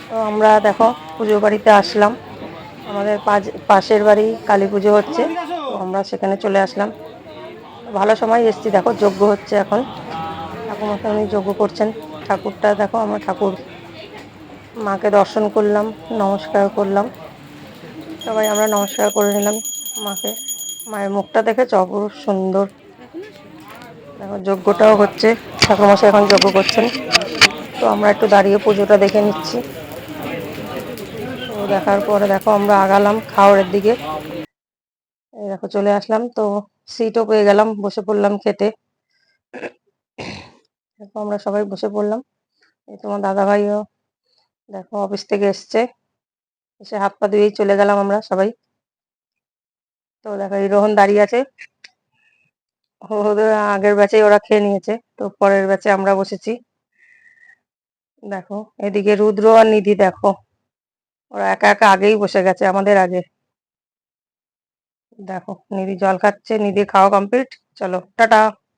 তো আমরা দেখো পুজো বাড়িতে আসলাম। আমাদের পাশের বাড়ি কালী পুজো হচ্ছে, তো আমরা সেখানে চলে আসলাম। ভালো সময় এসছি, দেখো যজ্ঞ হচ্ছে এখন। ঠাকুরমশাই উনি যজ্ঞ করছেন। ঠাকুরটা দেখো, আমরা ঠাকুর মাকে দর্শন করলাম, নমস্কার করলাম, সবাই আমরা নমস্কার করে নিলাম মাকে। মায়ের মুখটা দেখেছ, অপরূপ সুন্দর। দেখো যজ্ঞটাও হচ্ছে, ঠাকুরমশাই এখন যজ্ঞ করছেন। তো আমরা একটু দাঁড়িয়ে পুজোটা দেখে নিচ্ছি। তো দেখার পরে দেখো আমরা আগালাম খাওয়ারের দিকে। এই দেখো চলে আসলাম, তো সিটও পেয়ে গেলাম, বসে পড়লাম খেতে। দেখো আমরা সবাই বসে পড়লাম। এই তোমার দাদা ভাইও দেখো অফিস থেকে এসছে, এসে হাত পা ধুয়েই চলে গেলাম আমরা সবাই। তো দেখো এই রোহন দাঁড়িয়ে আছে, ওদের আগের ব্যাচে ওরা খেয়ে নিয়েছে, তো পরের ব্যাচে আমরা বসেছি। দেখো এদিকে রুদ্র আর নিধি, দেখো ওরা একা একা আগেই বসে গেছে আমাদের আগে। দেখো নিধি জল খাচ্ছে, নিধি খাওয়া কমপ্লিট। চলো টাটা।